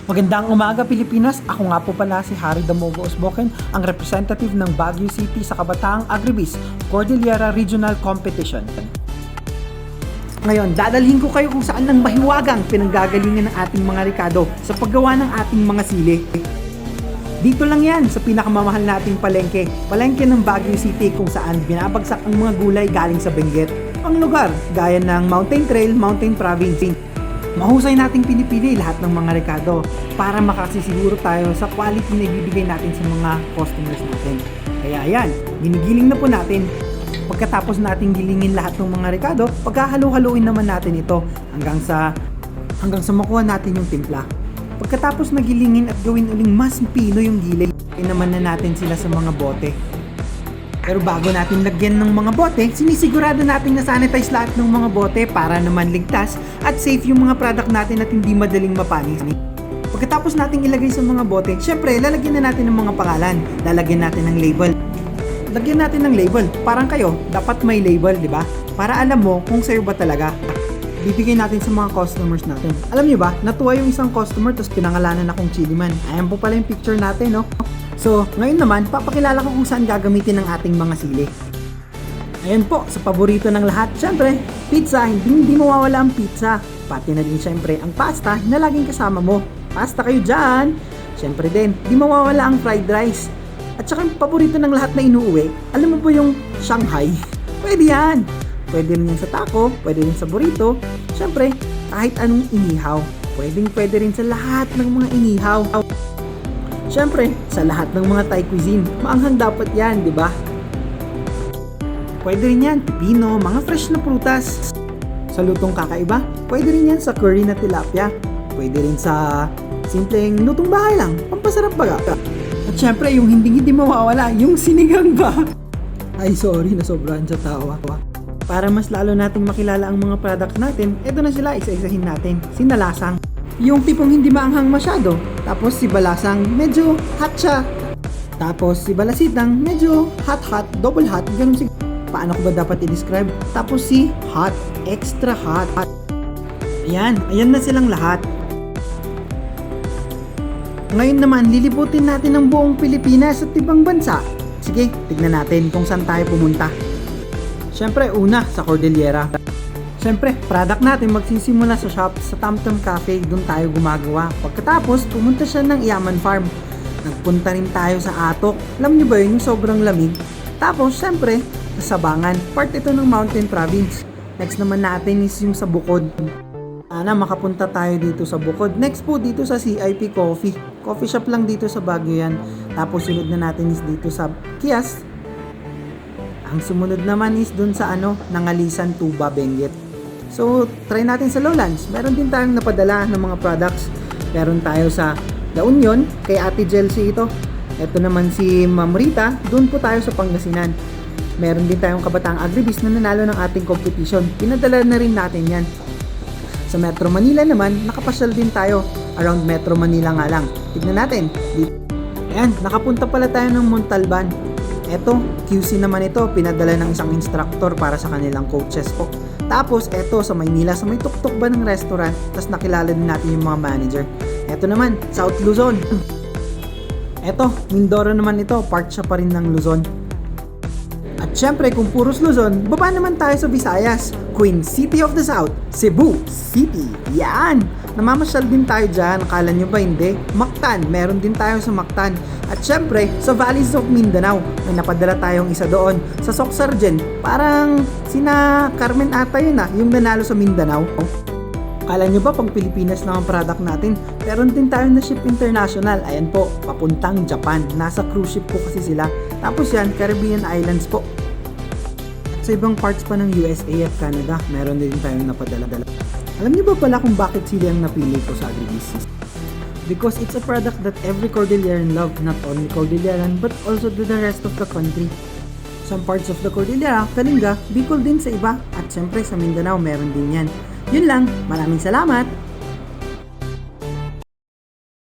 Magandang umaga Pilipinas, ako nga po pala si Harry Damogo Osboken, ang representative ng Baguio City sa Kabataang Agribiz Cordillera Regional Competition. Ngayon, dadalhin ko kayo kung saan ang mahiwagang pinanggagalingan ng ating mga Ricardo sa paggawa ng ating mga sili. Dito lang yan sa pinakamamahal nating palengke ng Baguio City kung saan binabagsak ang mga gulay galing sa Benguet. Ang lugar, gaya ng Mountain Trail, Mountain Province. Mahusay nating pinipili lahat ng mga Ricardo para makasisiguro tayo sa quality na ibibigay natin sa mga customers natin. Kaya ayan, ginigiling na po natin. Pagkatapos nating gilingin lahat ng mga Ricardo, pagkahalo-haluin naman natin ito hanggang sa makuha natin yung timpla. Pagkatapos na gilingin at gawin uling mas pino yung gilay, naman na natin sila sa mga bote. Pero bago natin lagyan ng mga bote, sinisigurado natin na sanitize lahat ng mga bote para naman ligtas at safe yung mga product natin at hindi madaling mapanis. Pagkatapos natin ilagay sa mga bote, syempre lalagyan na natin ng mga pangalan, lalagyan natin ng label. Lagyan natin ng label, parang kayo, dapat may label, di ba? Para alam mo kung sa'yo ba talaga. Bibigay natin sa mga customers natin. Alam niyo ba, natuwa yung isang customer tapos pinangalanan akong Chili Man. Ayan po pala yung picture natin, no? So, ngayon naman, papakilala ko kung saan gagamitin ang ating mga sili. Ayan po, sa paborito ng lahat, syempre, pizza, hindi mawawala ang pizza. Pati na din syempre ang pasta na laging kasama mo. Pasta kayo dyan! Syempre din, di mawawala ang fried rice. At saka yung paborito ng lahat na inuuwi, alam mo po yung Shanghai? Pwede yan! Pwede rin yan sa taco, pwede rin sa burrito. Syempre, kahit anong inihaw. Pwede rin sa lahat ng mga inihaw. Syempre, sa lahat ng mga Thai cuisine, maanghang dapat yan, di ba? Pwede rin yan, pipino, mga fresh na prutas. Sa lutong kakaiba, pwede rin yan sa curry na tilapia. Pwede rin sa simpleng lutong bahay lang, pampasarap baga. At syempre, yung hindi mawawala, yung sinigang ba? Ay, sorry, nasobrahan sa tawa. Para mas lalo nating makilala ang mga product natin, eto na sila, isa-isahin natin. Sinalasang. Yung tipong hindi maanghang masyado. Tapos si balasang medyo hot siya. Tapos si balasitang medyo hot, double hot, ganun siguro. Paano ko ba dapat i-describe? Tapos si hot, extra hot. Ayan na silang lahat. Ngayon naman, liliputin natin ang buong Pilipinas at ibang bansa. Sige, tignan natin kung saan tayo pumunta. Siyempre, una sa Cordillera. Siyempre, product natin magsisimula sa shop sa Tamtam Cafe, doon tayo gumagawa. Pagkatapos, pumunta siya ng Yaman Farm. Nagpunta rin tayo sa Atok. Alam niyo ba yun, yung sobrang lamig? Tapos, siyempre, sa Sabangan. Part ito ng Mountain Province. Next naman natin is yung sa Bukod. Sana makapunta tayo dito sa Bukod. Next po dito sa CIP Coffee. Coffee shop lang dito sa Baguio yan. Tapos sunod na natin is dito sa Kias. Ang sumunod naman is dun sa Nangalisan, Tuba, Benguet. So, try natin sa Lowlands. Meron din tayong napadala ng mga products. Meron tayo sa La Union, kay Ate Jelsie ito. Ito naman si Ma'am Rita, dun po tayo sa Pangasinan. Meron din tayong Kabataang Agribiz na nanalo ng ating competition. Pinadala na rin natin yan. Sa Metro Manila naman, nakapasyal din tayo. Around Metro Manila nga lang. Tignan natin. Ayan, nakapunta pala tayo ng Montalban. Eto, QC naman ito, pinadala ng isang instructor para sa kanilang coaches po. Tapos, eto sa Maynila, sa may tuktok ba ng restaurant, tapos nakilala din natin yung mga manager. Eto naman, South Luzon. Eto, Mindoro naman ito, part siya pa rin ng Luzon. At syempre, kung puros Luzon, baba naman tayo sa Visayas, Queen City of the South, Cebu City. Yan! Namamasyal din tayo dyan, akala nyo ba hindi? Mactan, meron din tayo sa Mactan. At syempre, sa Valleys of Mindanao, may napadala tayong isa doon. Sa Socsargen, parang sina Carmen ata yun yung nanalo sa Mindanao. Akala nyo ba pang Pilipinas lang ang product natin? Meron din tayo na ship international. Ayan po, papuntang Japan. Nasa cruise ship po kasi sila. Tapos yan, Caribbean Islands po. At sa ibang parts pa ng USA at Canada, meron din tayong napadala-dala. Alam niyo ba pala kung bakit sili ang napili ko sa Agribiz? Because it's a product that every Cordilleran love, not only Cordilleran but also to the rest of the country. Some parts of the Cordillera, Kalinga, Bicol din sa iba, at syempre sa Mindanao meron din yan. Yun lang, maraming salamat!